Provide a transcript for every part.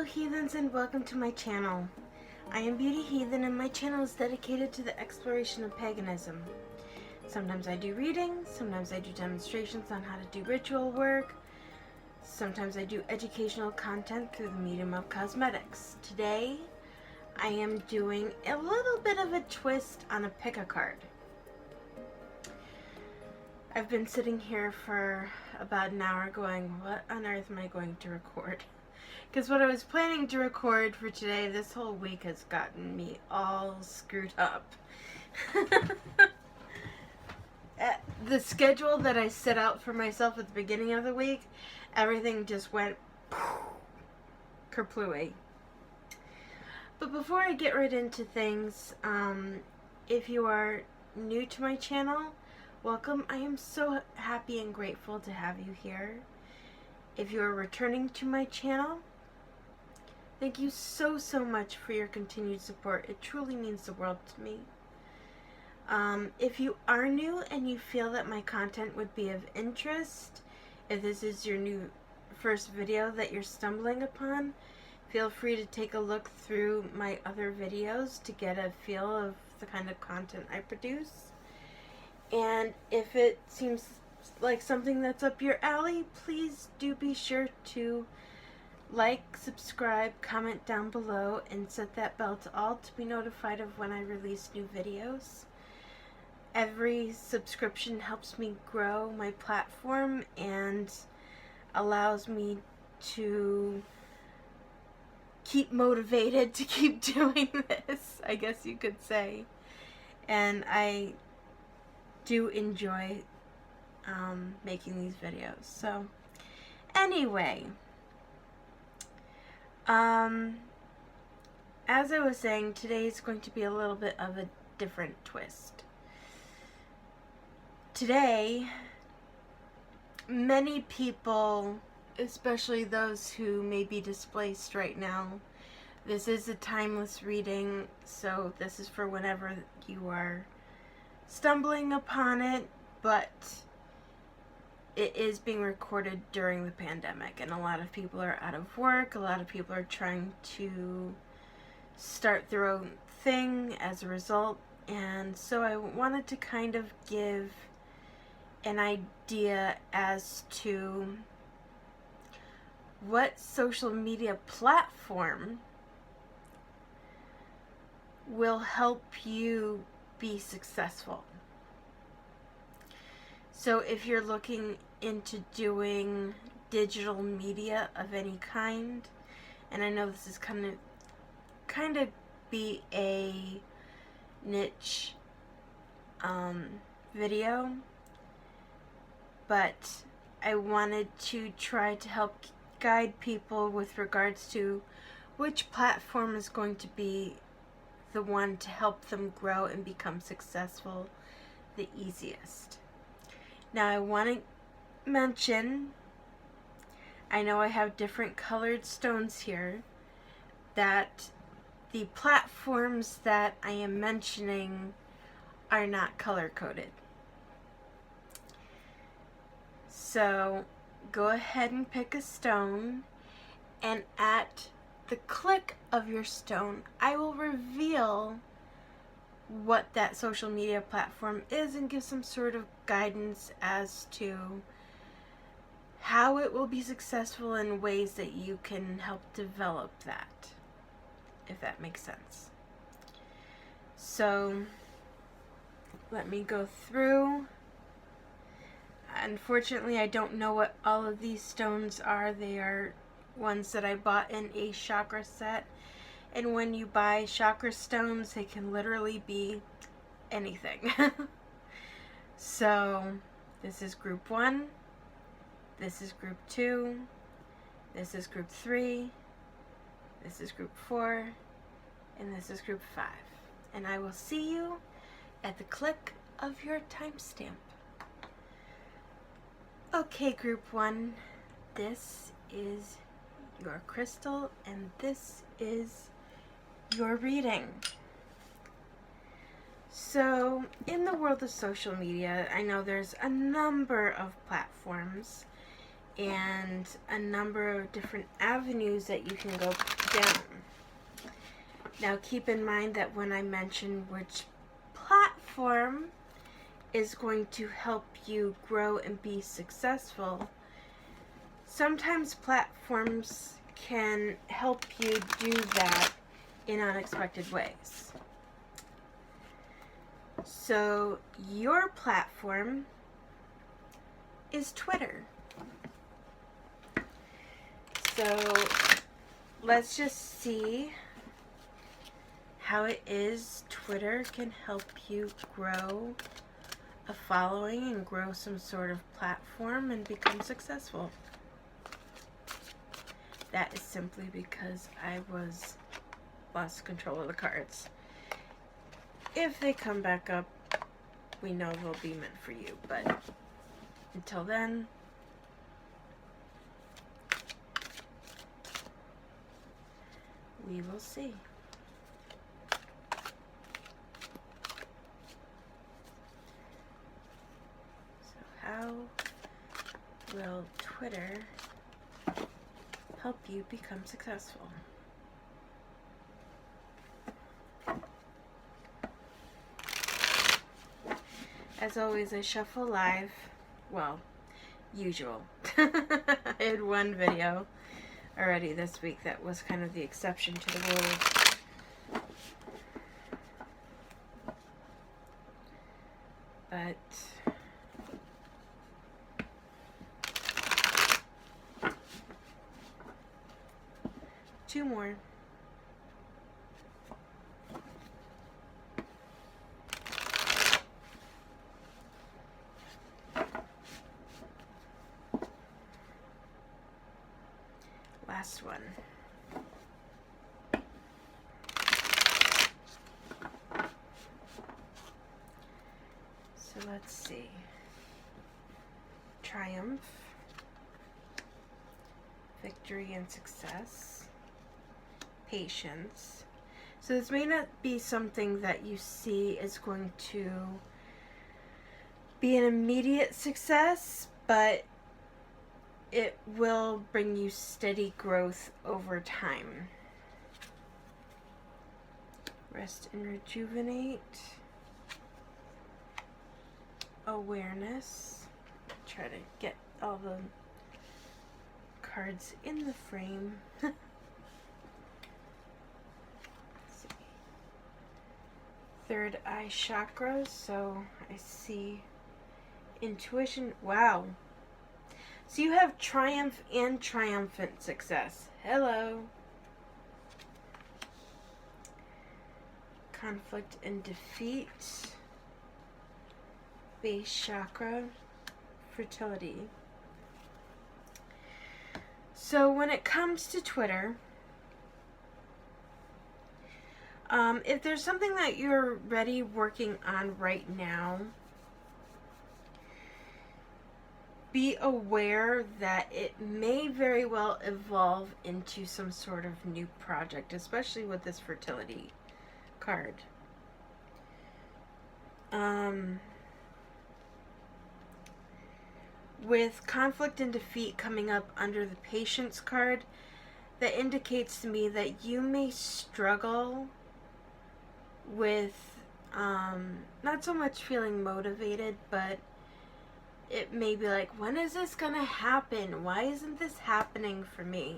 Hello heathens, and welcome to my channel. I am Beauty Heathen, and my channel is dedicated to the exploration of paganism. Sometimes I do readings, sometimes I do demonstrations on how to do ritual work, sometimes I do educational content through the medium of cosmetics. Today I am doing a little bit of a twist on a pick-a-card. I've been sitting here for about an hour going, what on earth am I going to record? Because what I was planning to record for today, this whole week has gotten me all screwed up. The schedule that I set out for myself at the beginning of the week, everything just went kerplooey. But before I get right into things, if you are new to my channel, welcome. I am so happy and grateful to have you here. If you are returning to my channel, thank you so much for your continued support. It truly means the world to me. If you are new and you feel that my content would be of interest, if this is your first video that you're stumbling upon, feel free to take a look through my other videos to get a feel of the kind of content I produce. And if it seems like something that's up your alley, please do be sure to like, subscribe, comment down below, and set that bell to all to be notified of when I release new videos. Every subscription helps me grow my platform and allows me to keep motivated to keep doing this, I guess you could say. And I do enjoy making these videos. So anyway, as I was saying, today is going to be a little bit of a different twist. Today, many people, especially those who may be displaced right now, this is a timeless reading, so this is for whenever you are stumbling upon it, but it is being recorded during the pandemic, and a lot of people are out of work, a lot of people are trying to start their own thing as a result, and so I wanted to kind of give an idea as to what social media platform will help you be successful. So if you're looking into doing digital media of any kind, and I know this is kind of be a niche video, but I wanted to try to help guide people with regards to which platform is going to be the one to help them grow and become successful the easiest. Now I want to mention, I know I have different colored stones here, that the platforms that I am mentioning are not color coded. So go ahead and pick a stone, and at the click of your stone, I will reveal what that social media platform is and give some sort of guidance as to how it will be successful in ways that you can help develop that, if that makes sense. So let me go through. Unfortunately, I don't know what all of these stones are. They are ones that I bought in a chakra set. And when you buy chakra stones, they can literally be anything. So, this is group 1. This is group 2. This is group 3. This is group 4. And this is group 5. And I will see you at the click of your timestamp. Okay, group 1, this is your crystal, and this is your reading. So, in the world of social media, I know there's a number of platforms, and a number of different avenues that you can go down. Now keep in mind that when I mention which platform is going to help you grow and be successful, sometimes platforms can help you do that in unexpected ways. So your platform is Twitter. So let's just see how it is Twitter can help you grow a following and grow some sort of platform and become successful. That is simply because I lost control of the cards. If they come back up, we know they'll be meant for you, but until then, we will see. So how will Twitter help you become successful? As always, I shuffle live. Well, usual. I had one video already this week that was kind of the exception to the rule. But two more. Last one. So let's see. Triumph, victory and success, patience. So this may not be something that you see is going to be an immediate success, but it will bring you steady growth over time. Rest and rejuvenate. Awareness. Try to get all the cards in the frame. Let's see. Third eye chakra, so I see intuition. Wow. So you have triumph and triumphant success. Hello. Conflict and defeat. Base chakra. Fertility. So when it comes to Twitter, if there's something that you're already working on right now, be aware that it may very well evolve into some sort of new project, especially with this fertility card. With conflict and defeat coming up under the patience card, that indicates to me that you may struggle with not so much feeling motivated, but it may be like, when is this gonna happen? Why isn't this happening for me?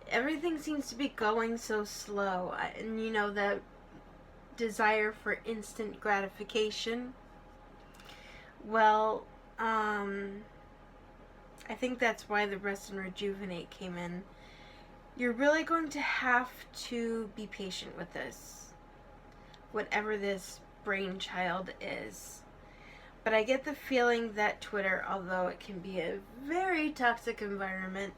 Everything seems to be going so slow. And you know, that desire for instant gratification. Well, I think that's why the rest and rejuvenate came in. You're really going to have to be patient with this, whatever this brainchild is. But I get the feeling that Twitter, although it can be a very toxic environment,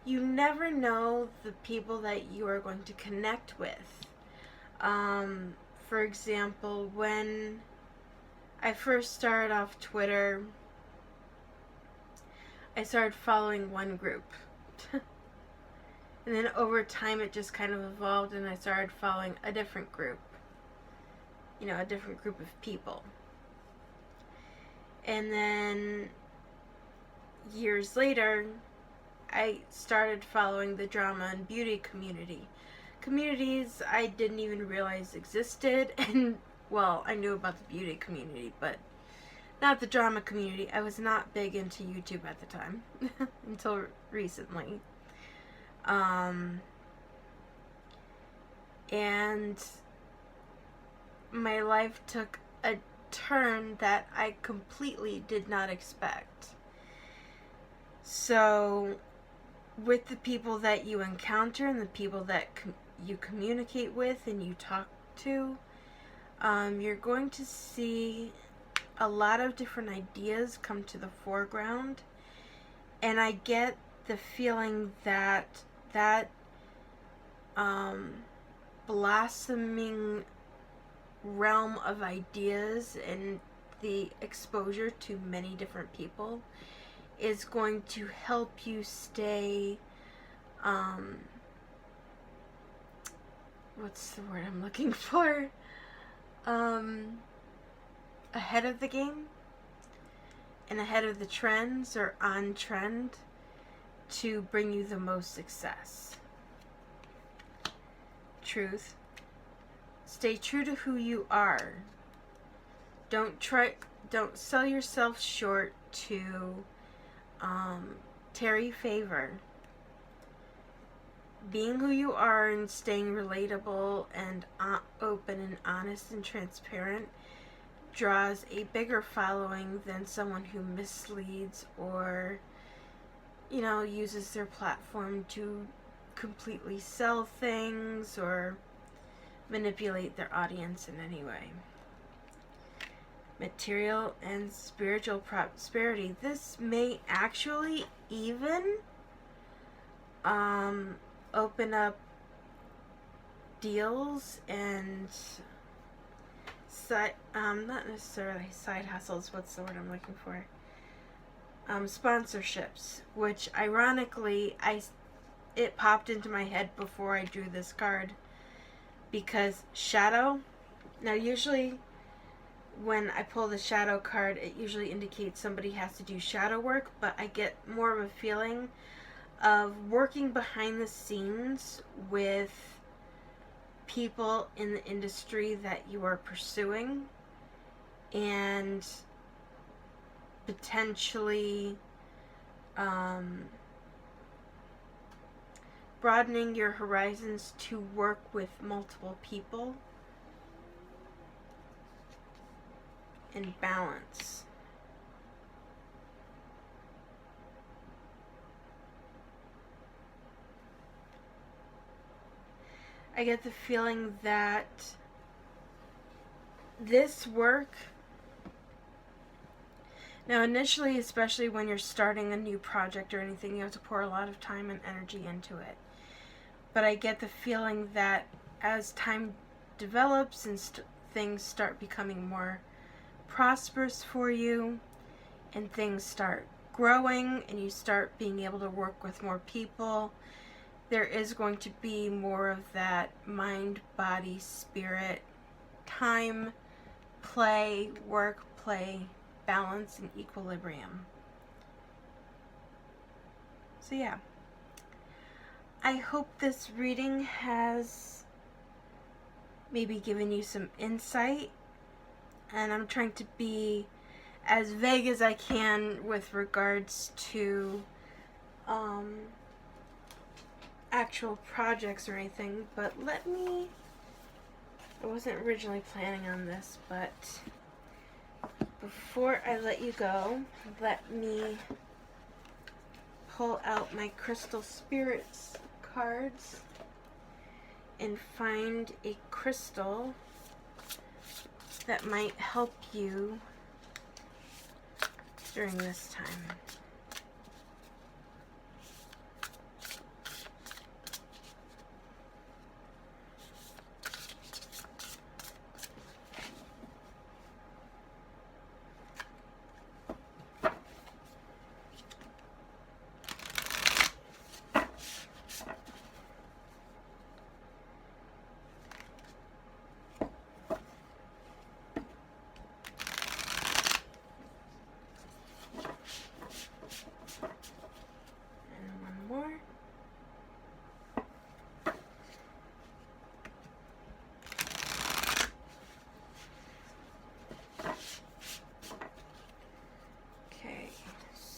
you never know the people that you are going to connect with. For example, when I first started off Twitter, I started following one group. And then over time it just kind of evolved and I started following a different group. You know, a different group of people. And then, years later, I started following the drama and beauty communities I didn't even realize existed. And well, I knew about the beauty community, but not the drama community. I was not big into YouTube at the time until recently. And my life took a turn that I completely did not expect. So, with the people that you encounter and the people that you communicate with and you talk to, you're going to see a lot of different ideas come to the foreground. And I get the feeling that blossoming realm of ideas and the exposure to many different people is going to help you stay, what's the word I'm looking for? Ahead of the game and ahead of the trends, or on trend, to bring you the most success. Truth. Stay true to who you are. Don't sell yourself short to tarry favor. Being who you are and staying relatable and open and honest and transparent draws a bigger following than someone who misleads or, uses their platform to completely sell things or manipulate their audience in any way. Material and spiritual prosperity. This may actually even open up deals and not necessarily side hustles, what's the word I'm looking for? Sponsorships, which ironically it popped into my head before I drew this card, because shadow, now usually when I pull the shadow card, it usually indicates somebody has to do shadow work, but I get more of a feeling of working behind the scenes with people in the industry that you are pursuing, and potentially broadening your horizons to work with multiple people in balance. I get the feeling that this work, now initially, especially when you're starting a new project or anything, you have to pour a lot of time and energy into it. But I get the feeling that as time develops and things start becoming more prosperous for you, and things start growing and you start being able to work with more people, there is going to be more of that mind, body, spirit, time, play, work, play, balance, and equilibrium. So yeah. I hope this reading has maybe given you some insight, and I'm trying to be as vague as I can with regards to actual projects or anything, but I wasn't originally planning on this, but before I let you go, let me pull out my Crystal Spirits cards and find a crystal that might help you during this time.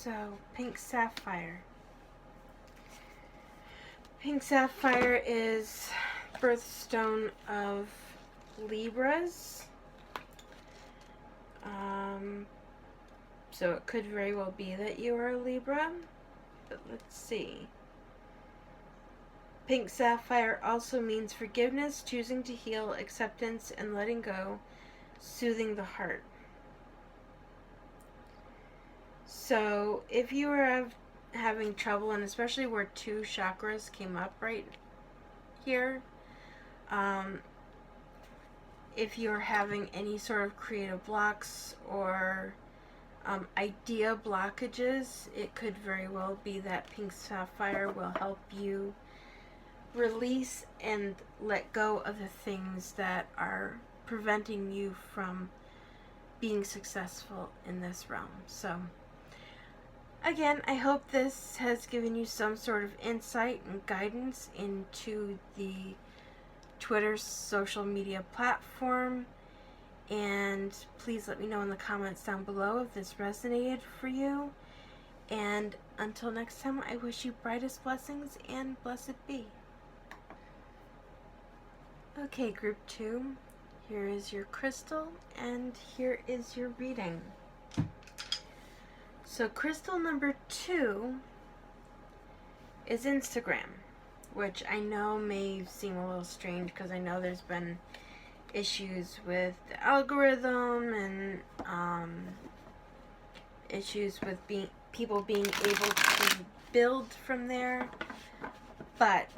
So, pink sapphire. Pink sapphire is birthstone of Libras. So it could very well be that you are a Libra. But let's see. Pink sapphire also means forgiveness, choosing to heal, acceptance, and letting go, soothing the heart. So if you are having trouble, and especially where 2 chakras came up right here, if you're having any sort of creative blocks or idea blockages, it could very well be that pink sapphire will help you release and let go of the things that are preventing you from being successful in this realm. So again, I hope this has given you some sort of insight and guidance into the Twitter social media platform. And please let me know in the comments down below if this resonated for you. And until next time, I wish you brightest blessings and blessed be. Okay, group 2, here is your crystal and here is your reading. So crystal number 2 is Instagram, which I know may seem a little strange because I know there's been issues with the algorithm and issues with people being able to build from there, but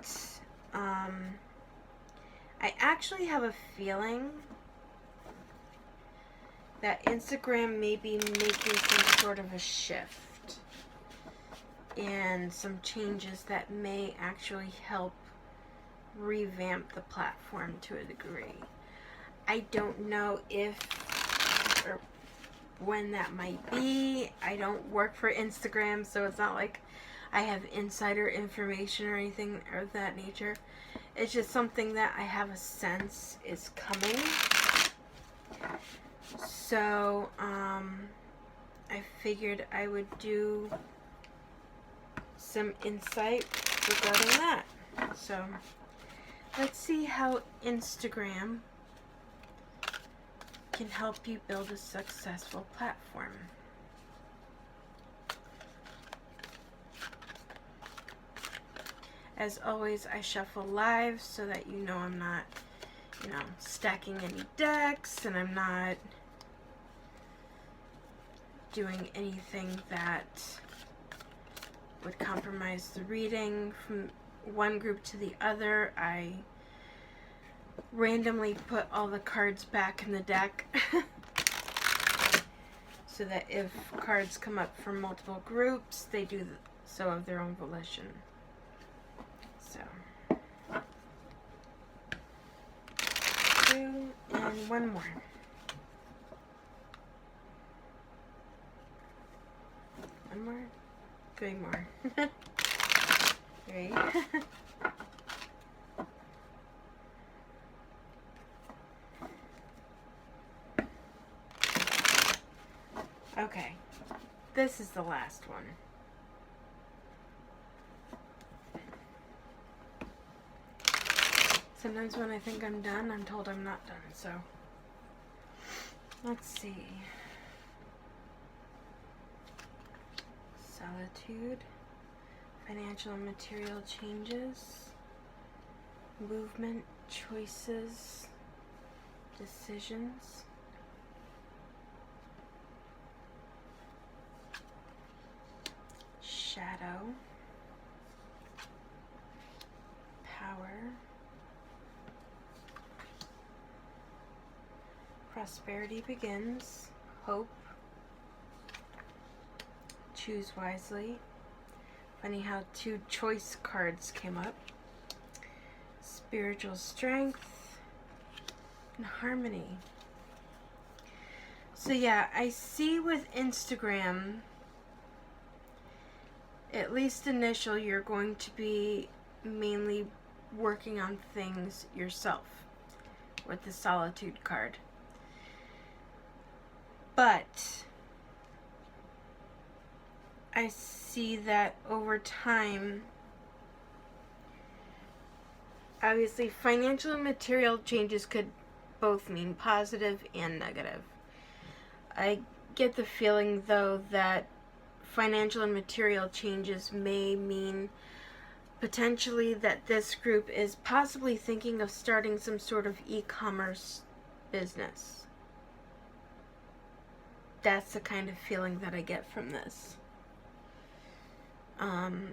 I actually have a feeling that Instagram may be making some sort of a shift and some changes that may actually help revamp the platform to a degree. I don't know if or when that might be. I don't work for Instagram, so it's not like I have insider information or anything of that nature. It's just something that I have a sense is coming. So, I figured I would do some insight regarding that. So, let's see how Instagram can help you build a successful platform. As always, I shuffle live so that you know I'm not, stacking any decks, and I'm not doing anything that would compromise the reading from one group to the other. I randomly put all the cards back in the deck so that if cards come up from multiple groups, they do so of their own volition. So, 2 and 1 more. One more? 3 more. 3. Okay, this is the last one. Sometimes when I think I'm done, I'm told I'm not done, so let's see. Solitude, financial and material changes, movement, choices, decisions. Shadow, power, prosperity begins, hope, choose wisely. Funny how 2 choice cards came up. Spiritual strength and harmony. So yeah, I see with Instagram, at least initial, you're going to be mainly working on things yourself with the solitude card. But I see that over time, obviously financial and material changes could both mean positive and negative. I get the feeling, though, that financial and material changes may mean potentially that this group is possibly thinking of starting some sort of e-commerce business. That's the kind of feeling that I get from this.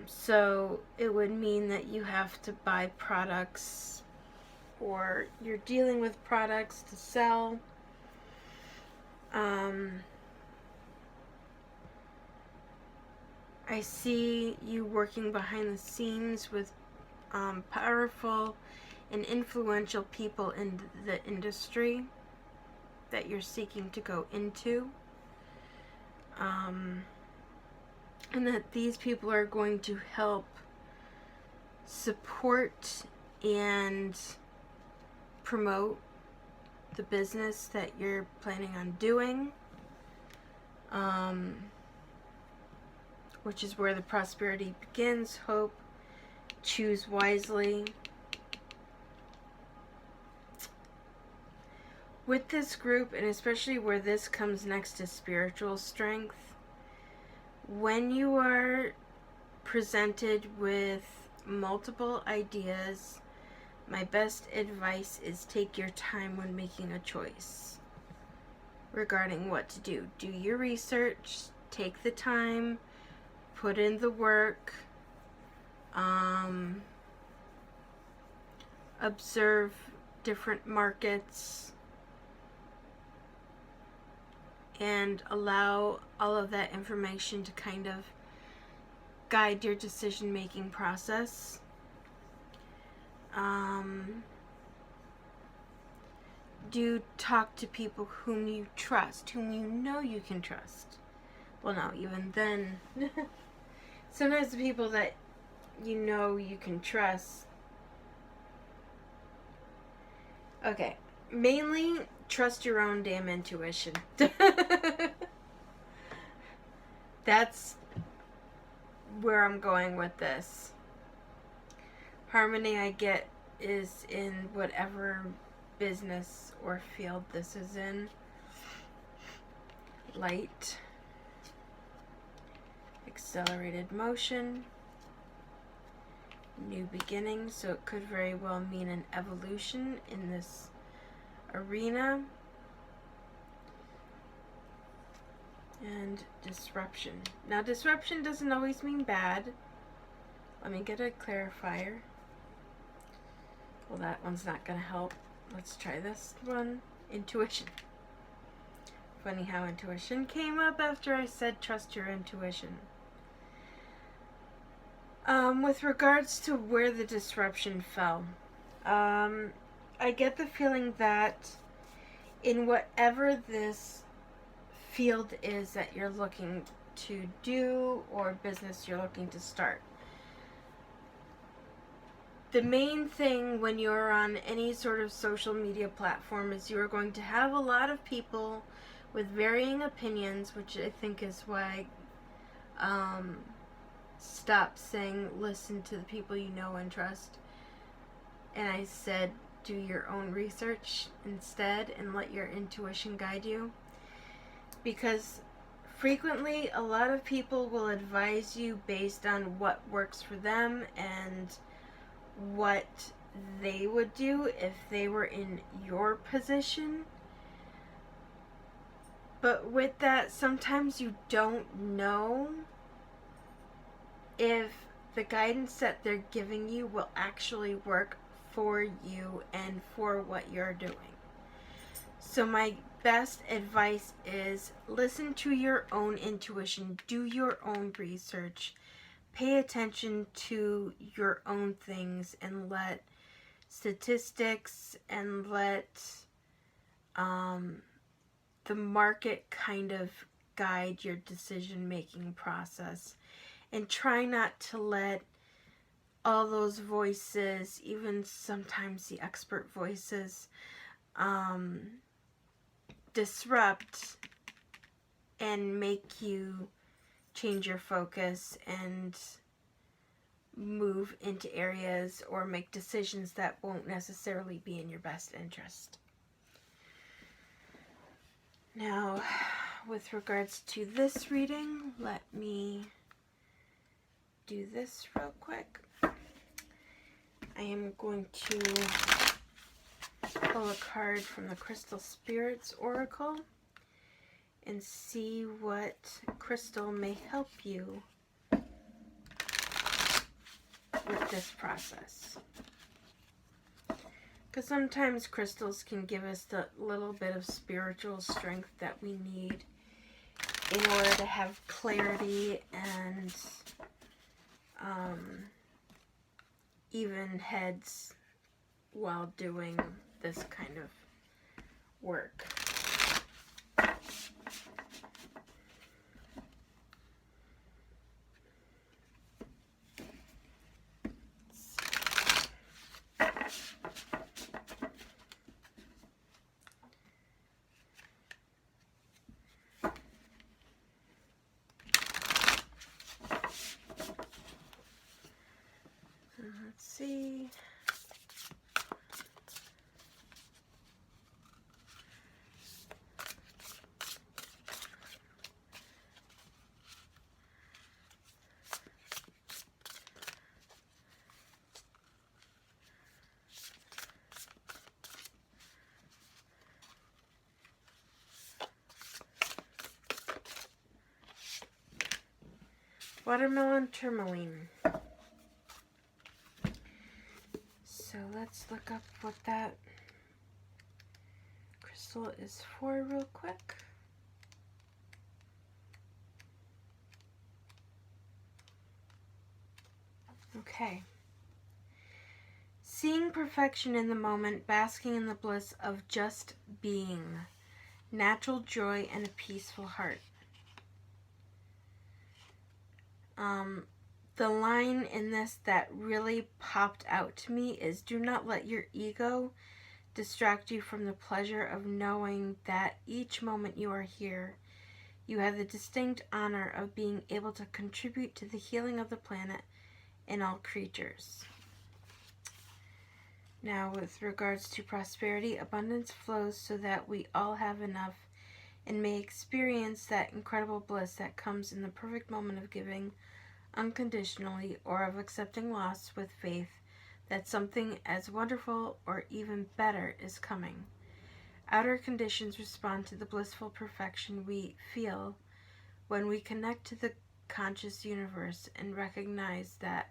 So it would mean that you have to buy products, or you're dealing with products to sell. I see you working behind the scenes with powerful and influential people in the industry that you're seeking to go into. And that these people are going to help support and promote the business that you're planning on doing, which is where the prosperity begins. Hope, choose wisely. With this group, and especially where this comes next to spiritual strength, when you are presented with multiple ideas, my best advice is take your time when making a choice regarding what to do. Do your research, take the time, put in the work, observe different markets, and allow all of that information to kind of guide your decision-making process. Do talk to people whom you trust, whom you know you can trust. Well, no, even then, sometimes the people that you know you can trust. Okay, mainly trust your own damn intuition. That's where I'm going with this. Harmony I get is in whatever business or field this is in. Light, accelerated motion, new beginning, so it could very well mean an evolution in this arena. And disruption. Now, disruption doesn't always mean bad. Let me get a clarifier. Well, that one's not going to help. Let's try this one. Intuition. Funny how intuition came up after I said trust your intuition. With regards to where the disruption fell, I get the feeling that in whatever this field is that you're looking to do or business you're looking to start, the main thing when you're on any sort of social media platform is you're going to have a lot of people with varying opinions, which I think is why stop saying listen to the people you know and trust, and I said do your own research instead and let your intuition guide you, because frequently a lot of people will advise you based on what works for them and what they would do if they were in your position. But with that, sometimes you don't know if the guidance that they're giving you will actually work for you and for what you're doing. So my best advice is listen to your own intuition, do your own research, pay attention to your own things, and let statistics and let the market kind of guide your decision-making process. And try not to let all those voices, even sometimes the expert voices, disrupt and make you change your focus and move into areas or make decisions that won't necessarily be in your best interest. Now, with regards to this reading, let me do this real quick. I am going to pull a card from the Crystal Spirits Oracle and see what crystal may help you with this process. Because sometimes crystals can give us the little bit of spiritual strength that we need in order to have clarity and even heads while doing this kind of work. Let's see. Watermelon tourmaline. So let's look up what that crystal is for real quick. Okay. Seeing perfection in the moment, basking in the bliss of just being, natural joy and a peaceful heart. The line in this that really popped out to me is, do not let your ego distract you from the pleasure of knowing that each moment you are here, you have the distinct honor of being able to contribute to the healing of the planet and all creatures. Now, with regards to prosperity, abundance flows so that we all have enough and may experience that incredible bliss that comes in the perfect moment of giving unconditionally or of accepting loss with faith that something as wonderful or even better is coming. Outer conditions respond to the blissful perfection we feel when we connect to the conscious universe and recognize that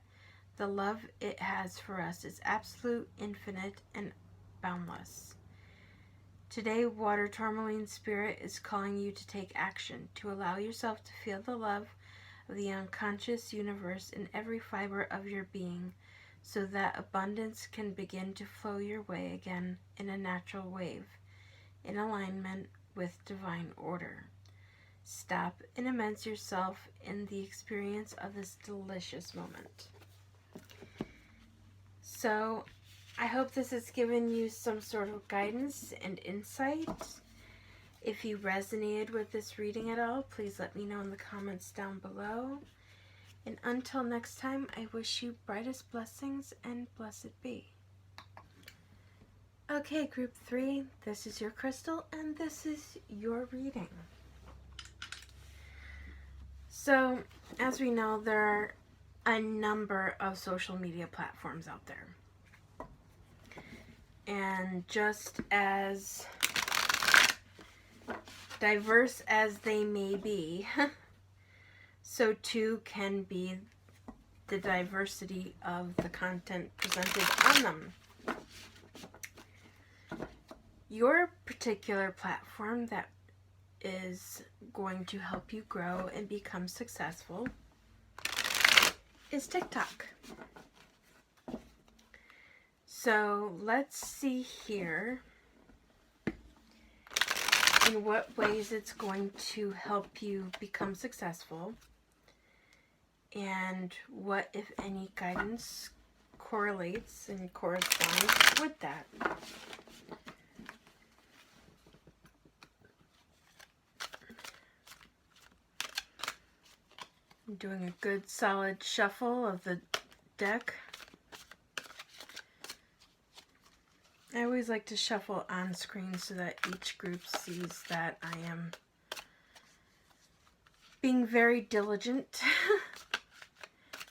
the love it has for us is absolute, infinite, and boundless. Today, Water Tourmaline Spirit is calling you to take action, to allow yourself to feel the love of the unconscious universe in every fiber of your being, so that abundance can begin to flow your way again in a natural wave, in alignment with divine order. Stop and immerse yourself in the experience of this delicious moment. So, I hope this has given you some sort of guidance and insight. If you resonated with this reading at all, please let me know in the comments down below. And until next time, I wish you brightest blessings and blessed be. Okay, group 3, this is your crystal and this is your reading. So, as we know, there are a number of social media platforms out there. And just as diverse as they may be, so too can be the diversity of the content presented on them. Your particular platform that is going to help you grow and become successful is TikTok. So let's see here in what ways it's going to help you become successful and what, if any, guidance correlates and corresponds with that. I'm doing a good solid shuffle of the deck. I always like to shuffle on screen so that each group sees that I am being very diligent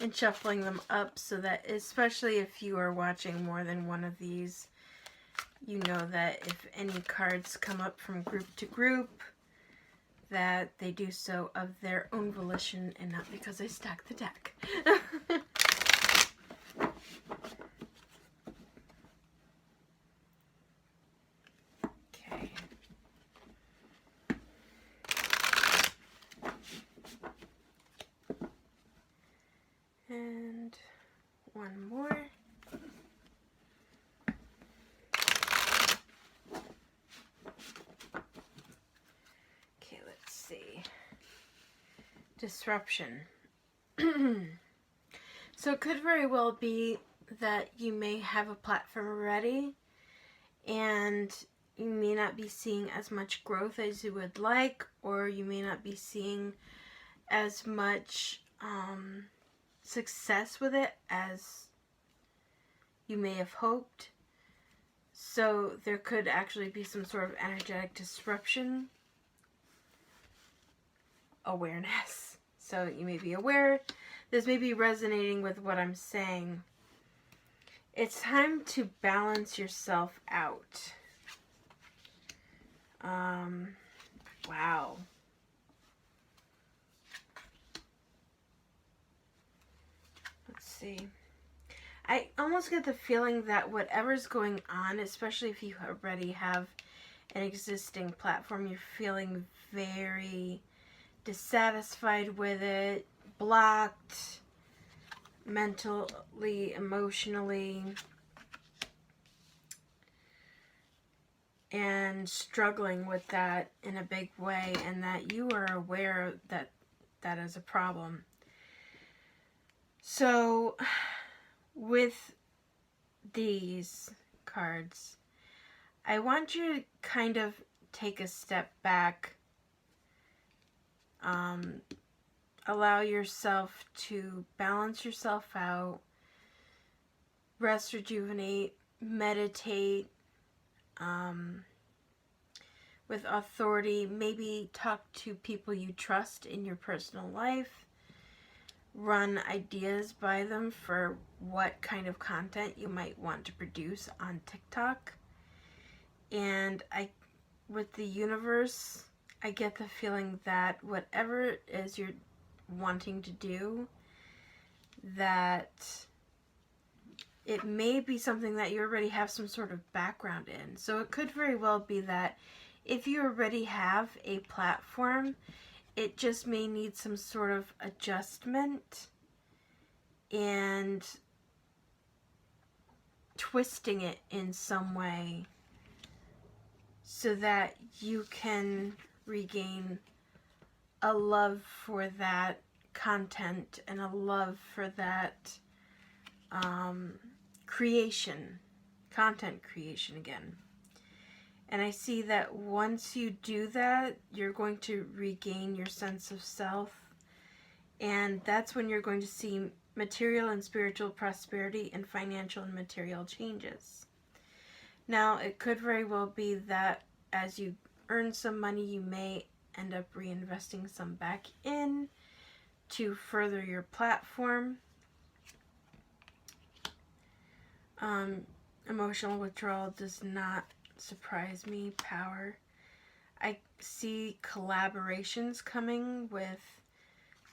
in shuffling them up, so that especially if you are watching more than one of these, you know that if any cards come up from group to group, that they do so of their own volition and not because I stacked the deck. Okay. And one more. Okay, let's see. Disruption. So it could very well be that you may have a platform already and you may not be seeing as much growth as you would like, or you may not be seeing as much success with it as you may have hoped. So there could actually be some sort of energetic disruption awareness. So you may be aware, this may be resonating with what I'm saying. It's time to balance yourself out. Wow. Let's see. I almost get the feeling that whatever's going on, especially if you already have an existing platform, you're feeling very dissatisfied with it, blocked, mentally, emotionally, and struggling with that in a big way, and that you are aware that that is a problem. So with these cards, I want you to kind of take a step back, allow yourself to balance yourself out, rest, rejuvenate, meditate, with authority, maybe talk to people you trust in your personal life, run ideas by them for what kind of content you might want to produce on TikTok. And with the universe, I get the feeling that whatever it is you're wanting to do, that it may be something that you already have some sort of background in. So it could very well be that if you already have a platform, it just may need some sort of adjustment and twisting it in some way so that you can regain a love for that content and a love for that content creation again. And I see that once you do that, you're going to regain your sense of self, and that's when you're going to see material and spiritual prosperity and financial and material changes. Now, it could very well be that as you earn some money, you may end up reinvesting some back in to further your platform. Emotional withdrawal does not surprise me. Power. I see collaborations coming with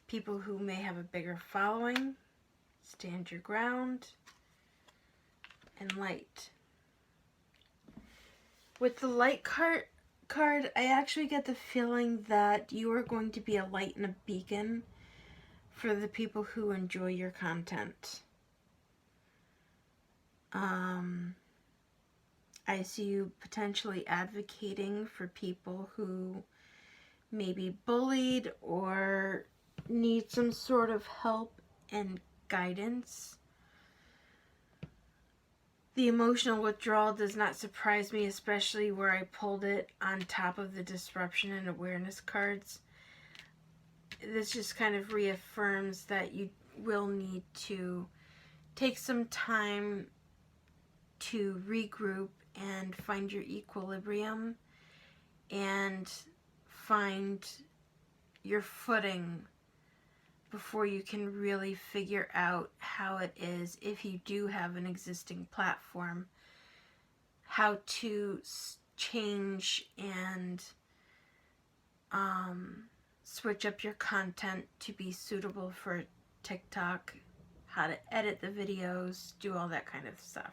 people who may have a bigger following. Stand your ground. And light. With the light card, I actually get the feeling that you are going to be a light and a beacon for the people who enjoy your content. I see you potentially advocating for people who may be bullied or need some sort of help and guidance. The emotional withdrawal does not surprise me, especially where I pulled it on top of the disruption and awareness cards. this just kind of reaffirms that you will need to take some time to regroup and find your equilibrium and find your footing before you can really figure out how it is, if you do have an existing platform, how to change and switch up your content to be suitable for TikTok, how to edit the videos, do all that kind of stuff.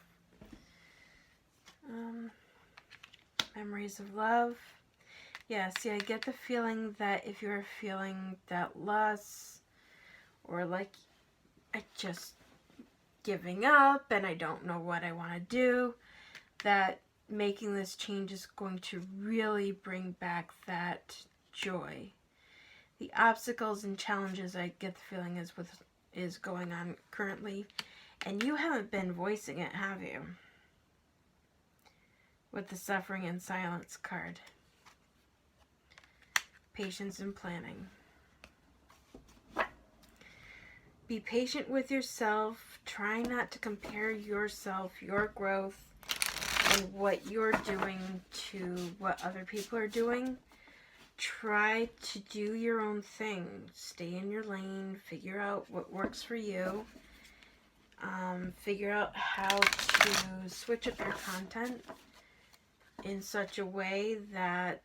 Memories of love. Yeah, see, I get the feeling that if you're feeling that loss, or like I just giving up and I don't know what I want to do, that making this change is going to really bring back that joy. The obstacles and challenges, I get the feeling, is going on currently, and you haven't been voicing it, have you? With the suffering and silence card. Patience and planning. Be patient with yourself. Try not to compare yourself, your growth, and what you're doing to what other people are doing. Try to do your own thing. Stay in your lane. Figure out what works for you. Figure out how to switch up your content in such a way that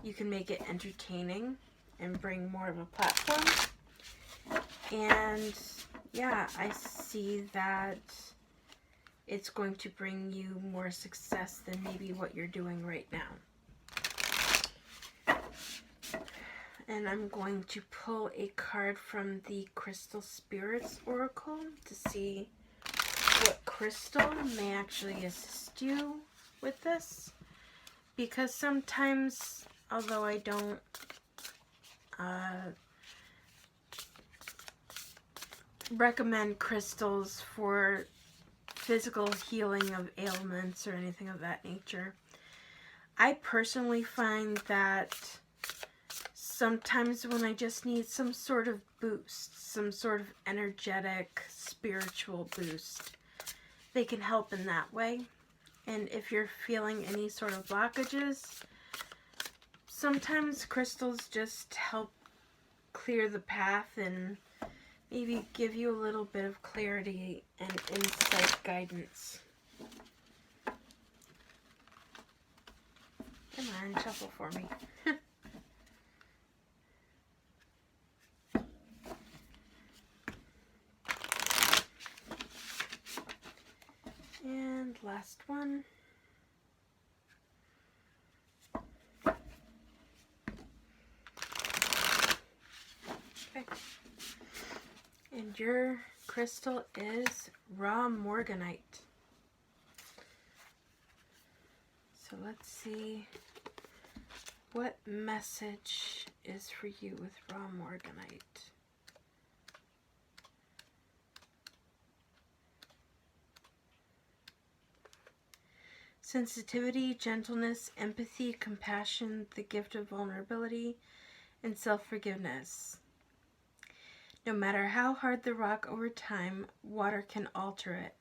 you can make it entertaining and bring more of a platform. And yeah, I see that it's going to bring you more success than maybe what you're doing right now. And I'm going to pull a card from the Crystal Spirits Oracle to see what crystal may actually assist you with this. Because sometimes, although I don't recommend crystals for physical healing of ailments or anything of that nature, I personally find that sometimes when I just need some sort of boost, some sort of energetic, spiritual boost, they can help in that way. And if you're feeling any sort of blockages, sometimes crystals just help clear the path and maybe give you a little bit of clarity and insight guidance. Come on, shuffle for me. And last one. Okay. And your crystal is raw morganite. So let's see what message is for you with raw morganite. Sensitivity, gentleness, empathy, compassion, the gift of vulnerability, and self-forgiveness. No matter how hard the rock over time, water can alter it,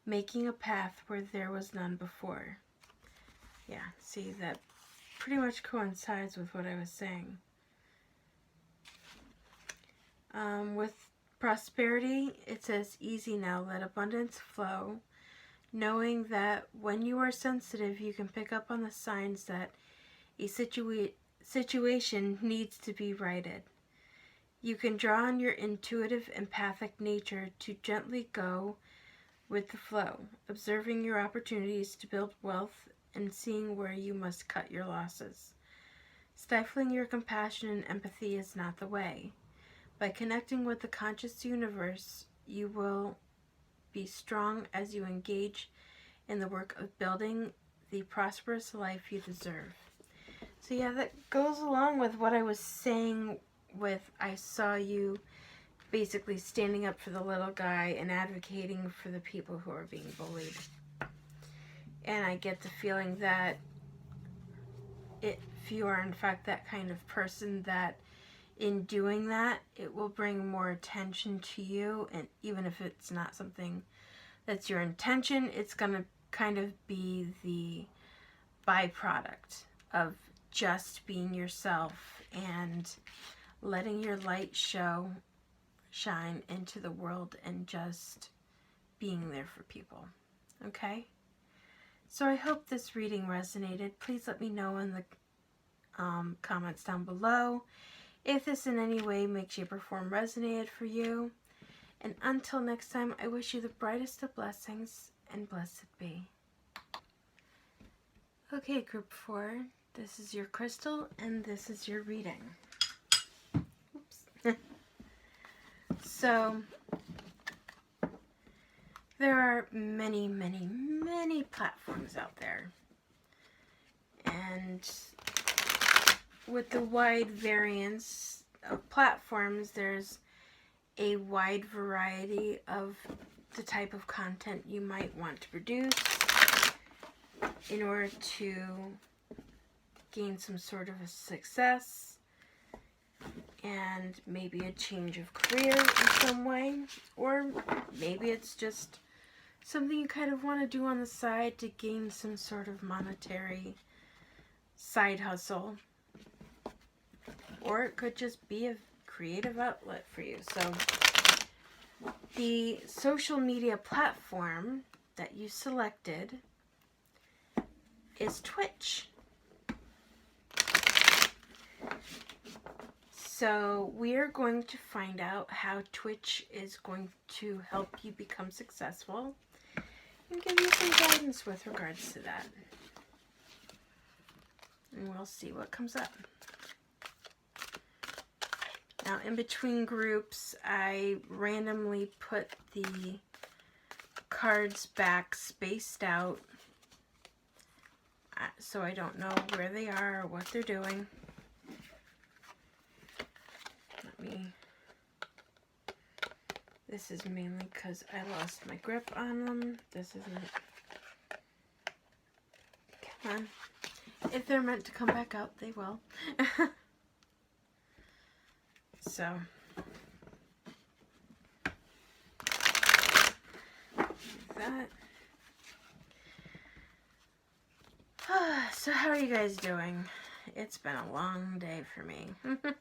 making a path where there was none before. Yeah, see, that pretty much coincides with what I was saying. With prosperity, it says, easy now, let abundance flow. Knowing that when you are sensitive, you can pick up on the signs that a situation needs to be righted. You can draw on your intuitive, empathic nature to gently go with the flow, observing your opportunities to build wealth and seeing where you must cut your losses. Stifling your compassion and empathy is not the way. By connecting with the conscious universe, you will be strong as you engage in the work of building the prosperous life you deserve. So yeah, that goes along with what I was saying with I saw you basically standing up for the little guy and advocating for the people who are being bullied. And I get the feeling that if you are in fact that kind of person, that in doing that, it will bring more attention to you. And even if it's not something that's your intention, it's going to kind of be the byproduct of just being yourself and letting your light shine into the world and just being there for people. Okay? So I hope this reading resonated. Please let me know in the comments down below if this in any way, shape, or form resonated for you. And until next time, I wish you the brightest of blessings, and blessed be. Okay, group 4, this is your crystal, and this is your reading. Oops. So, there are many, many, many platforms out there. And with the wide variance of platforms, there's a wide variety of the type of content you might want to produce in order to gain some sort of a success and maybe a change of career in some way, or maybe it's just something you kind of want to do on the side to gain some sort of monetary side hustle, or it could just be a creative outlet for you. So the social media platform that you selected is Twitch. So we are going to find out how Twitch is going to help you become successful and give you some guidance with regards to that. And we'll see what comes up. Now, in between groups, I randomly put the cards back spaced out so I don't know where they are or what they're doing. This is mainly because I lost my grip on them. This isn't. Come on. If they're meant to come back out, they will. So. That. So how are you guys doing? It's been a long day for me. It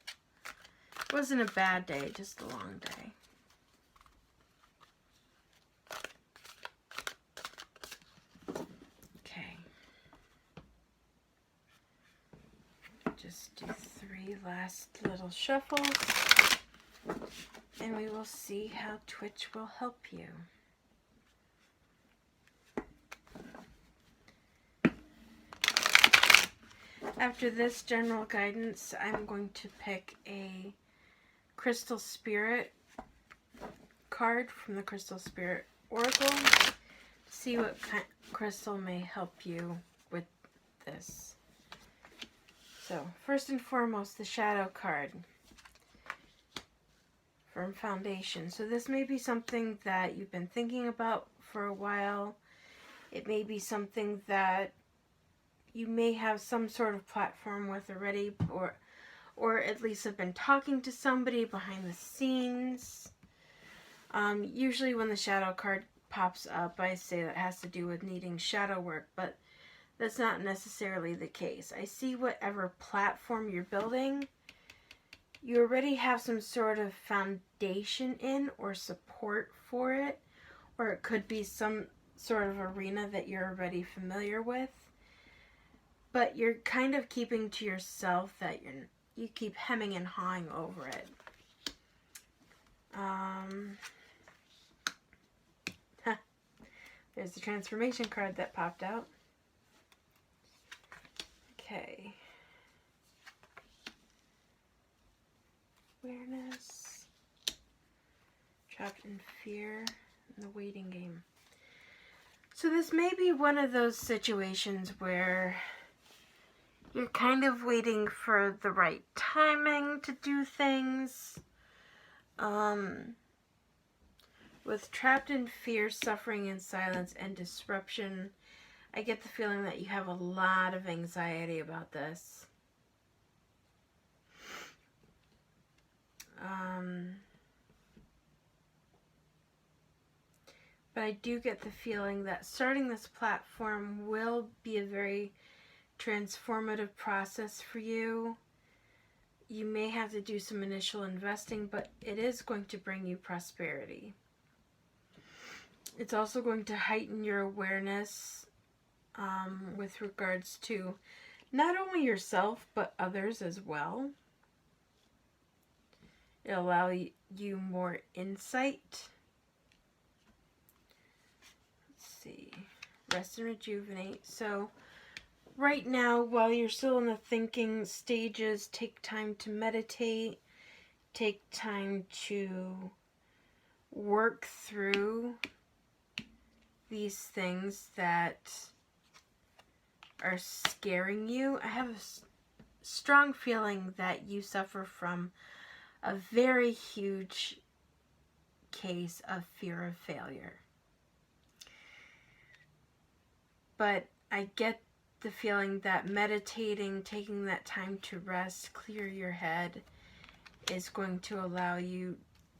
wasn't a bad day, just a long day. Okay. Just do 3 last little shuffles, and we will see how Twitch will help you. After this general guidance, I'm going to pick a Crystal Spirit card from the Crystal Spirit Oracle. See what crystal may help you with this. So, first and foremost, the Shadow card from Foundation. So this may be something that you've been thinking about for a while. It may be something that you may have some sort of platform with already, or at least have been talking to somebody behind the scenes. Usually when the Shadow card pops up, I say that has to do with needing shadow work, but that's not necessarily the case. I see whatever platform you're building, you already have some sort of foundation in or support for it, or it could be some sort of arena that you're already familiar with. But you're kind of keeping to yourself that you keep hemming and hawing over it. There's the transformation card that popped out. Okay. Awareness. Trapped in fear. And the waiting game. So this may be one of those situations where you're kind of waiting for the right timing to do things. With trapped in fear, suffering in silence, and disruption, I get the feeling that you have a lot of anxiety about this. But I do get the feeling that starting this platform will be a very transformative process for you. You may have to do some initial investing, but it is going to bring you prosperity. It's also going to heighten your awareness with regards to not only yourself, but others as well. It'll allow you more insight. Let's see. Rest and rejuvenate. So, right now, while you're still in the thinking stages, take time to meditate. Take time to work through these things that are scaring you. I have a strong feeling that you suffer from a very huge case of fear of failure. But I get the feeling that meditating, taking that time to rest, clear your head, is going to allow you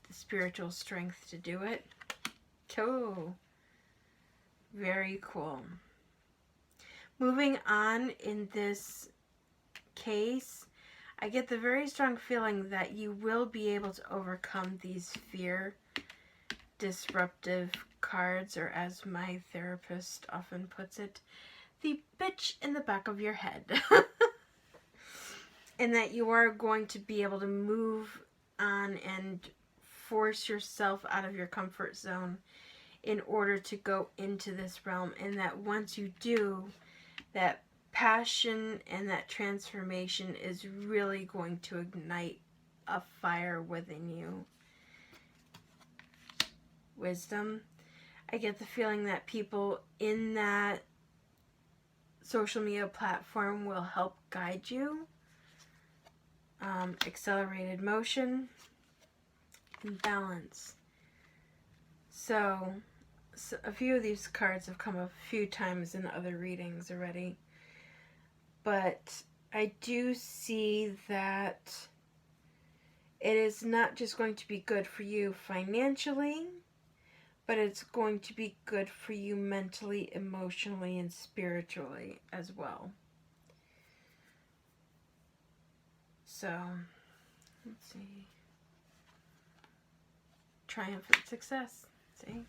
the spiritual strength to do it. Oh, very cool. Moving on in this case, I get the very strong feeling that you will be able to overcome these fear disruptive cards, or as my therapist often puts it, the bitch in the back of your head. And that you are going to be able to move on and force yourself out of your comfort zone in order to go into this realm. And that once you do, that passion and that transformation is really going to ignite a fire within you. Wisdom. I get the feeling that people in that social media platform will help guide you. Accelerated motion and balance. So a few of these cards have come a few times in other readings already. But I do see that it is not just going to be good for you financially, but it's going to be good for you mentally, emotionally, and spiritually as well. So, let's see. Triumphant success. See?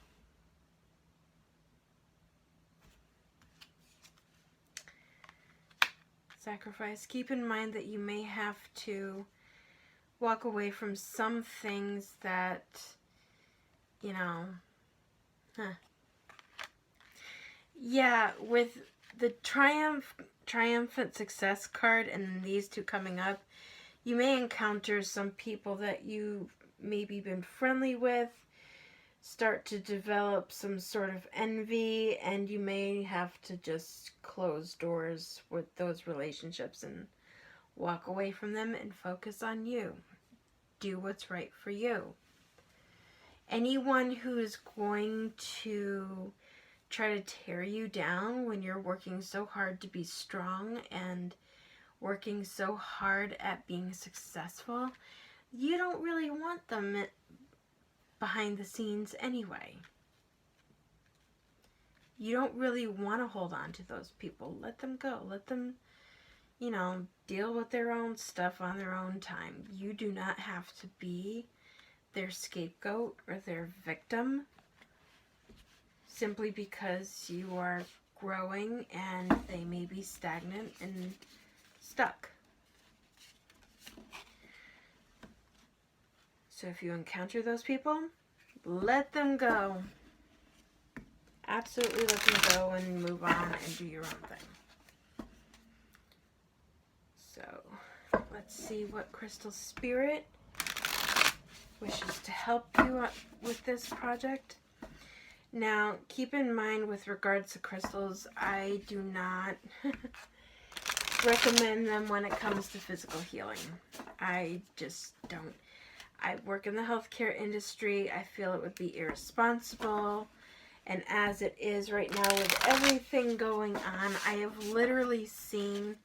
Sacrifice. Keep in mind that you may have to walk away from some things that, you know, yeah, with the triumphant success card and these two coming up, you may encounter some people that you've maybe been friendly with, start to develop some sort of envy, and you may have to just close doors with those relationships and walk away from them and focus on you. Do what's right for you. Anyone who is going to try to tear you down when you're working so hard to be strong and working so hard at being successful, you don't really want them behind the scenes anyway. You don't really want to hold on to those people. Let them go. Let them, deal with their own stuff on their own time. You do not have to be their scapegoat or their victim simply because you are growing and they may be stagnant and stuck. So if you encounter those people, let them go. Absolutely let them go and move on and do your own thing. So let's see what Crystal Spirit wishes to help you with this project. Now, keep in mind with regards to crystals, I do not recommend them when it comes to physical healing. I just don't. I work in the healthcare industry. I feel it would be irresponsible. And as it is right now with everything going on, I have literally seen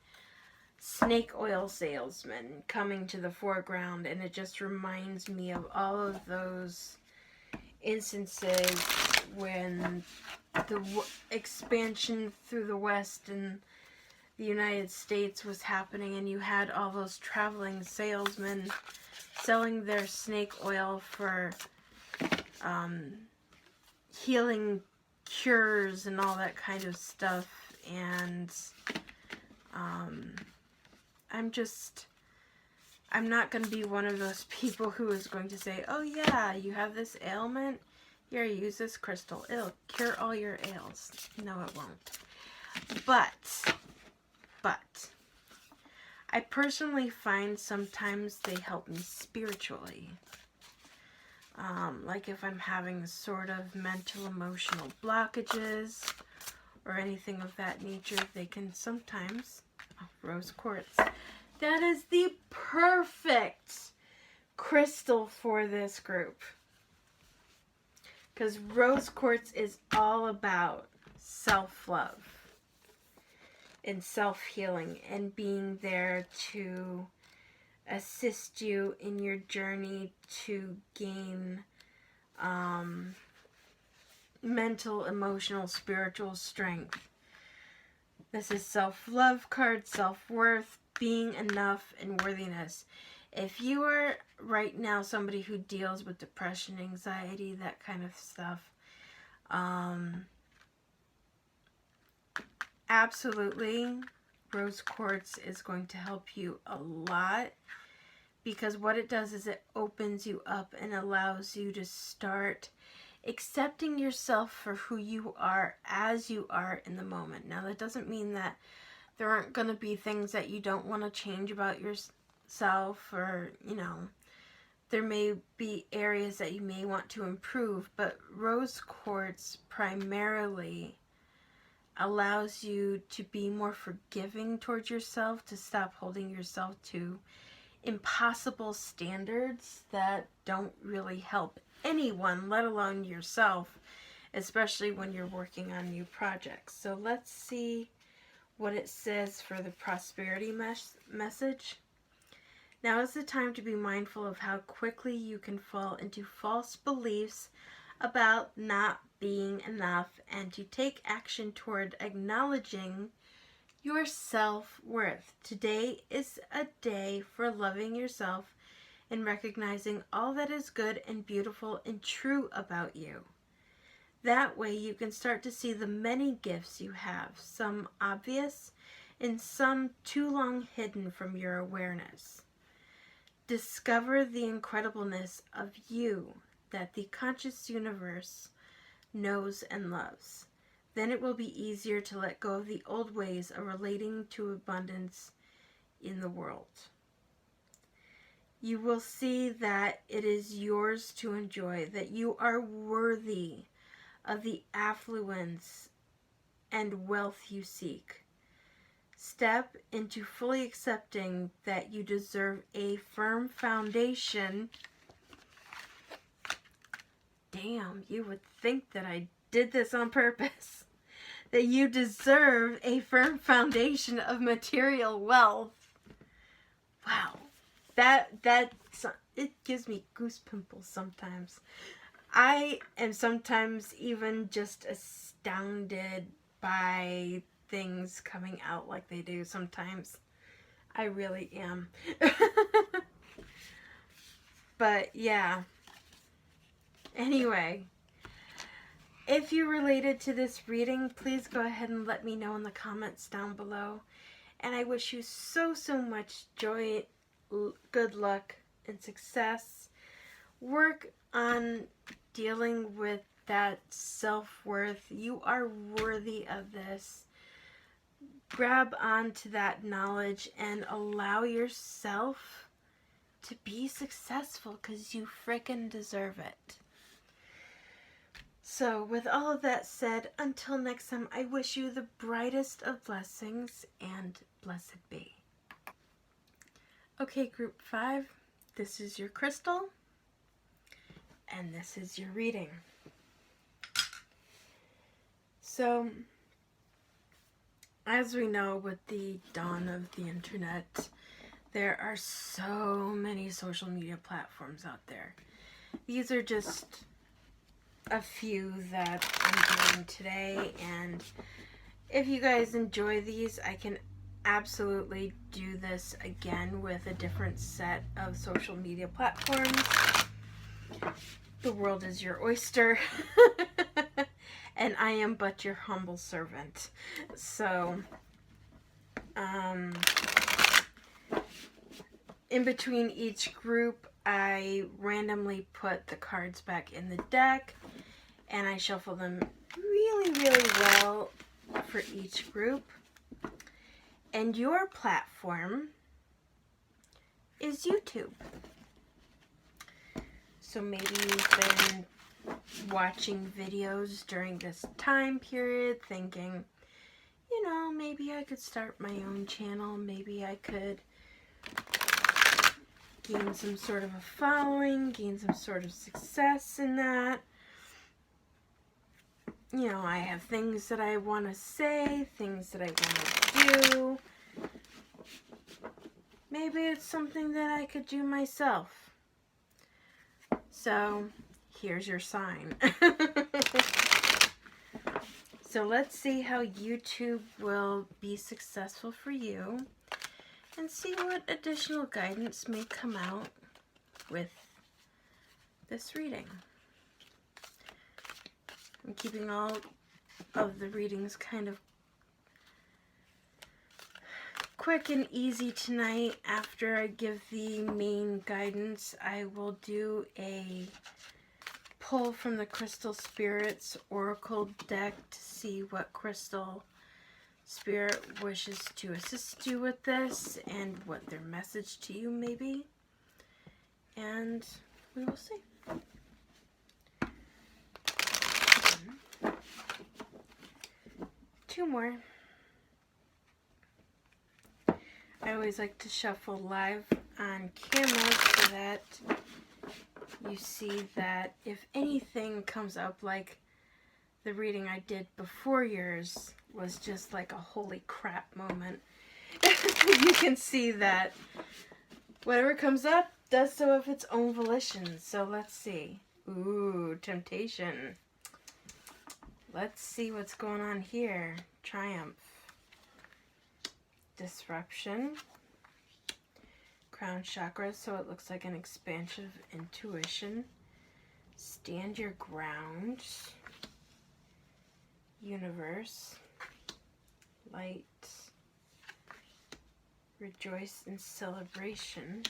snake oil salesman coming to the foreground, and it just reminds me of all of those instances when the expansion through the West and the United States was happening, and you had all those traveling salesmen selling their snake oil for healing cures and all that kind of stuff. And I'm not going to be one of those people who is going to say, oh yeah, you have this ailment, here, use this crystal, it'll cure all your ails. No, it won't. But I personally find sometimes they help me spiritually. Like if I'm having sort of mental, emotional blockages or anything of that nature, they can sometimes, rose quartz. That is the perfect crystal for this group. Because rose quartz is all about self-love and self-healing and being there to assist you in your journey to gain mental, emotional, spiritual strength. This is self-love card, self-worth, being enough, and worthiness. If you are right now somebody who deals with depression, anxiety, that kind of stuff, absolutely, rose quartz is going to help you a lot, because what it does is it opens you up and allows you to start accepting yourself for who you are as you are in the moment. Now, that doesn't mean that there aren't going to be things that you don't want to change about yourself, or, you know, there may be areas that you may want to improve, but rose quartz primarily allows you to be more forgiving towards yourself, to stop holding yourself to impossible standards that don't really help anyone, let alone yourself, especially when you're working on new projects. So let's see what it says for the prosperity message. Now is the time to be mindful of how quickly you can fall into false beliefs about not being enough, and to take action toward acknowledging your self-worth. Today is a day for loving yourself and recognizing all that is good and beautiful and true about you. That way you can start to see the many gifts you have, some obvious and some too long hidden from your awareness. Discover the incredibleness of you that the conscious universe knows and loves. Then it will be easier to let go of the old ways of relating to abundance in the world. You will see that it is yours to enjoy, that you are worthy of the affluence and wealth you seek. Step into fully accepting that you deserve a firm foundation. Damn, you would think that I did this on purpose. That you deserve a firm foundation of material wealth. Wow. It gives me goose pimples sometimes. I am sometimes even just astounded by things coming out like they do sometimes. I really am. But yeah. Anyway, if you related to this reading, please go ahead and let me know in the comments down below. And I wish you so much joy, good luck, and success. Work on dealing with that self-worth. You are worthy of this. Grab onto that knowledge and allow yourself to be successful, because you frickin' deserve it. So, with all of that said, until next time, I wish you the brightest of blessings, and blessed be. Okay, Group 5, this is your crystal, and this is your reading. So, As we know, with the dawn of the internet, there are so many social media platforms out there. These are just a few that I'm doing today, and if you guys enjoy these, I can absolutely do this again with a different set of social media platforms. The world is your oyster. And I am but your humble servant. So, in between each group, I randomly put the cards back in the deck, and I shuffle them really, really well for each group. And your platform is YouTube. So maybe you've been watching videos during this time period thinking, you know, maybe I could start my own channel. Maybe I could gain some sort of a following, gain some sort of success in that. You know, I have things that I want to say, things that I want to do. Maybe it's something that I could do myself. So, here's your sign. So let's see how YouTube will be successful for you and see what additional guidance may come out with this reading. I'm keeping all of the readings kind of quick and easy tonight. After I give the main guidance, I will do a pull from the Crystal Spirits Oracle deck to see what crystal spirit wishes to assist you with this and what their message to you may be. And we will see. Two more. I always like to shuffle live on camera so that you see that if anything comes up, like the reading I did before yours was just like a holy crap moment, you can see that whatever comes up does so of its own volition. So let's see. Ooh, temptation. Let's see what's going on here. Triumph. Disruption. Crown chakra, so it looks like an expansion of intuition. Stand your ground. Universe. Light. Rejoice in celebration.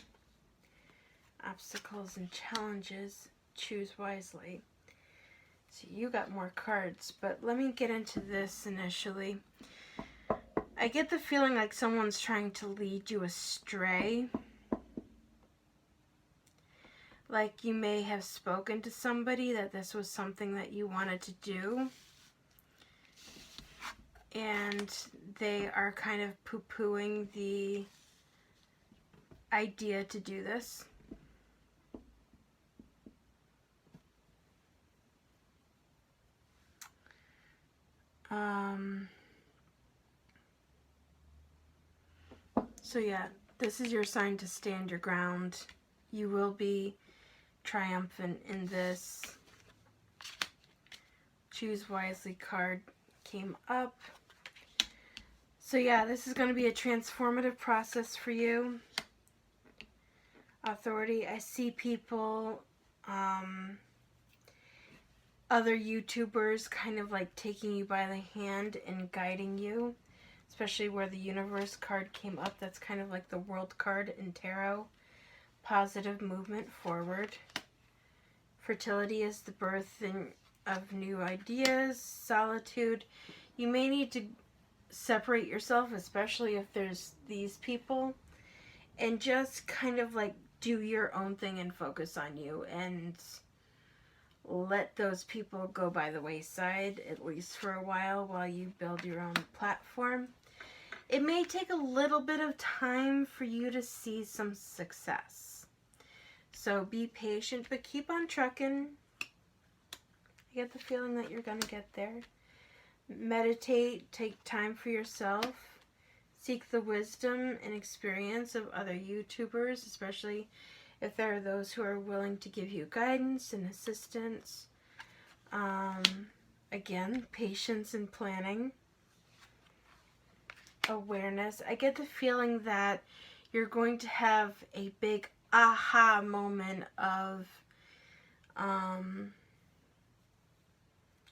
Obstacles and challenges. Choose wisely. So you got more cards, but let me get into this initially. I get the feeling like someone's trying to lead you astray. Like you may have spoken to somebody that this was something that you wanted to do, and they are kind of poo-pooing the idea to do this. So yeah, this is your sign to stand your ground. You will be triumphant in this. Choose wisely card came up. So yeah, this is going to be a transformative process for you. Authority, I see people, other YouTubers kind of like taking you by the hand and guiding you. Especially where the universe card came up. That's kind of like the world card in tarot. Positive movement forward. Fertility is the birthing of new ideas. Solitude. You may need to separate yourself, especially if there's these people, and just kind of like do your own thing and focus on you, and let those people go by the wayside, at least for a while you build your own platform. It may take a little bit of time for you to see some success. So be patient, but keep on trucking. I get the feeling that you're going to get there. Meditate, take time for yourself. Seek the wisdom and experience of other YouTubers, especially if there are those who are willing to give you guidance and assistance. Again, patience and planning. Awareness. I get the feeling that you're going to have a big aha moment of,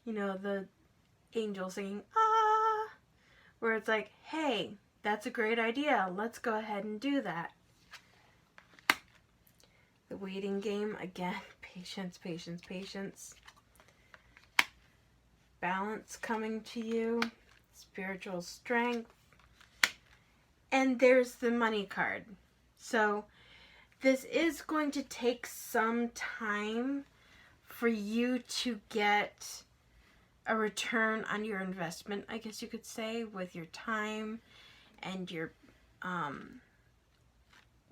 the angel singing, ah, where it's like, hey, that's a great idea. Let's go ahead and do that. The waiting game, again, patience, patience, patience. Balance coming to you. Spiritual strength. And there's the money card. So this is going to take some time for you to get a return on your investment, I guess you could say, with your time and your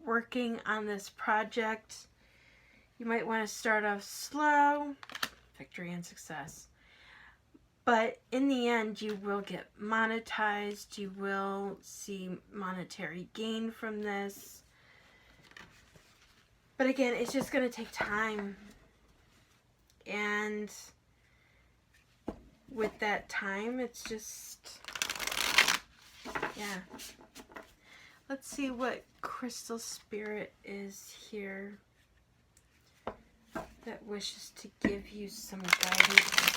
working on this project. You might want to start off slow, victory and success. But in the end, you will get monetized. You will see monetary gain from this. But again, it's just going to take time. And with that time, it's just, yeah. Let's see what crystal spirit is here that wishes to give you some guidance.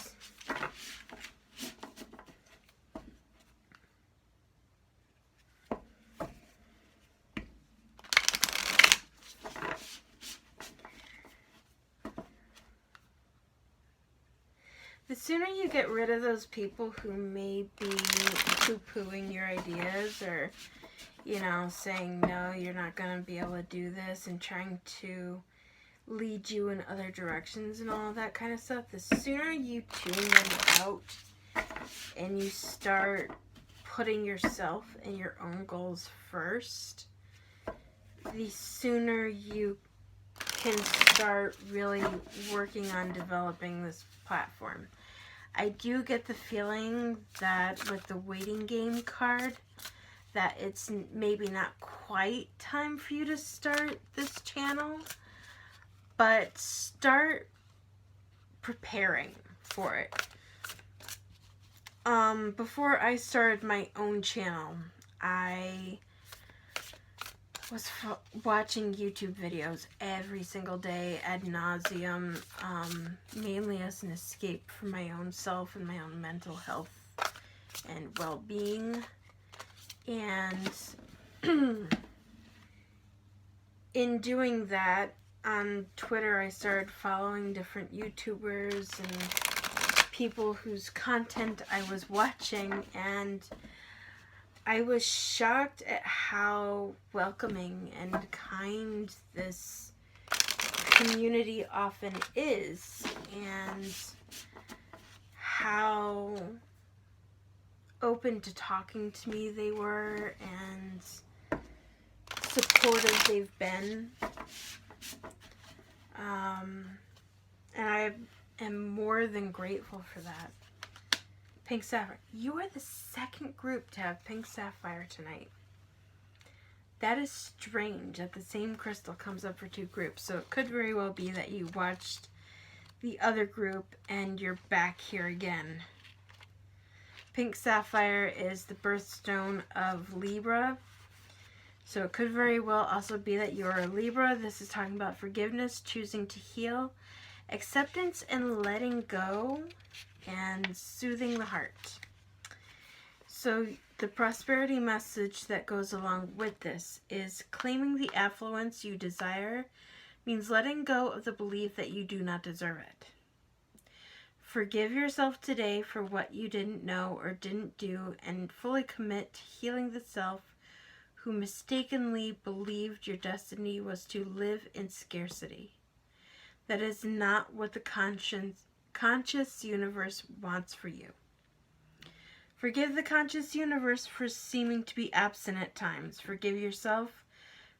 The sooner you get rid of those people who may be poo-pooing your ideas or, saying, no, you're not going to be able to do this and trying to lead you in other directions and all that kind of stuff, the sooner you tune them out and you start putting yourself and your own goals first, the sooner you can start really working on developing this platform. I do get the feeling that with the waiting game card, that it's maybe not quite time for you to start this channel, but start preparing for it. Before I started my own channel, I was watching YouTube videos every single day ad nauseum, mainly as an escape from my own self and my own mental health and well-being. And in doing that, on Twitter, I started following different YouTubers and people whose content I was watching, and I was shocked at how welcoming and kind this community often is, and how open to talking to me they were, and supportive they've been. And I am more than grateful for that. Pink Sapphire. You are the second group to have Pink Sapphire tonight. That is strange that the same crystal comes up for two groups. So it could very well be that you watched the other group and you're back here again. Pink Sapphire is the birthstone of Libra. So it could very well also be that you're a Libra. This is talking about forgiveness, choosing to heal, acceptance and letting go, and soothing the heart. So the prosperity message that goes along with this is claiming the affluence you desire means letting go of the belief that you do not deserve it. Forgive yourself today for what you didn't know or didn't do, and fully commit to healing the self who mistakenly believed your destiny was to live in scarcity. That is not what the conscious universe wants for you. Forgive the conscious universe for seeming to be absent at times. Forgive yourself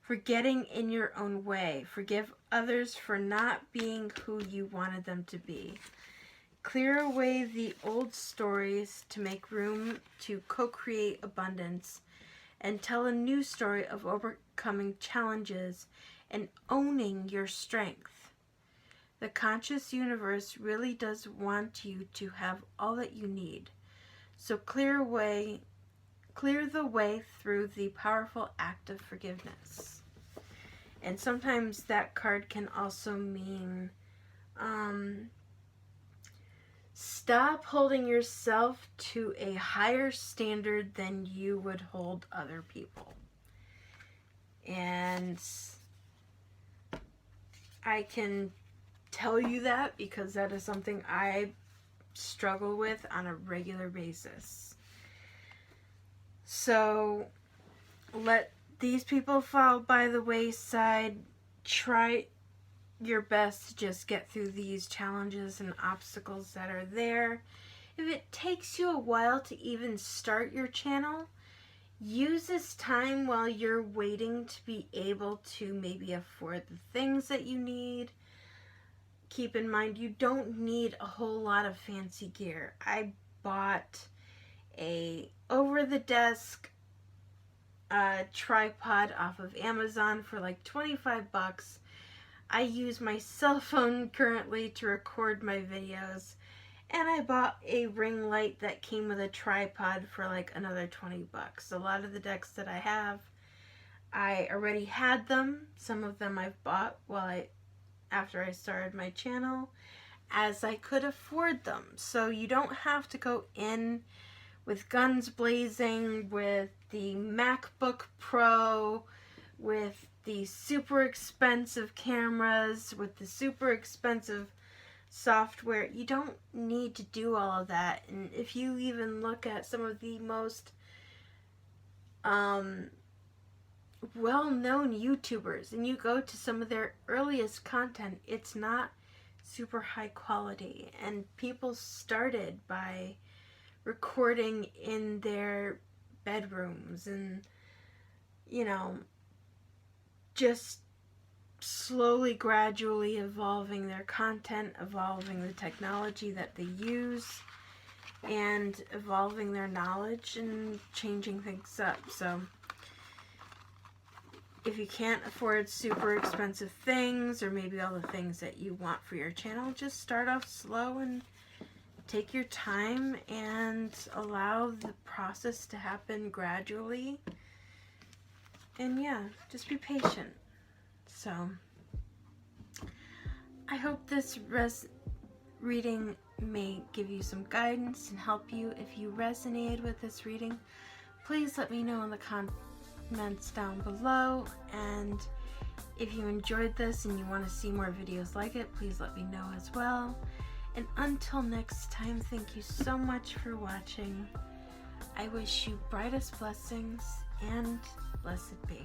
for getting in your own way. Forgive others for not being who you wanted them to be. Clear away the old stories to make room to co-create abundance and tell a new story of overcoming challenges and owning your strength. The conscious universe really does want you to have all that you need. So clear the way through the powerful act of forgiveness. And sometimes that card can also mean stop holding yourself to a higher standard than you would hold other people. And I can tell you that because that is something I struggle with on a regular basis. So let these people fall by the wayside. Try your best to just get through these challenges and obstacles that are there. If it takes you a while to even start your channel, use this time while you're waiting to be able to maybe afford the things that you need. Keep in mind, you don't need a whole lot of fancy gear. I bought a over-the-desk tripod off of Amazon for like 25 bucks. I use my cell phone currently to record my videos, and I bought a ring light that came with a tripod for like another 20 bucks. A lot of the decks that I have, I already had them. Some of them I've bought after I started my channel, as I could afford them. So you don't have to go in with guns blazing with the MacBook Pro, with the super expensive cameras, with the super expensive software. You don't need to do all of that. And if you even look at some of the most well-known YouTubers and you go to some of their earliest content, it's not super high quality. And people started by recording in their bedrooms and, you know, just slowly, gradually evolving their content, evolving the technology that they use, and evolving their knowledge and changing things up. So if you can't afford super expensive things, or maybe all the things that you want for your channel, just start off slow and take your time and allow the process to happen gradually. And yeah, just be patient. So I hope this reading may give you some guidance and help you. If you resonated with this reading, please let me know in the comments down below. And if you enjoyed this and you want to see more videos like it, please let me know as well. And until next time, thank you so much for watching. I wish you brightest blessings and blessed be.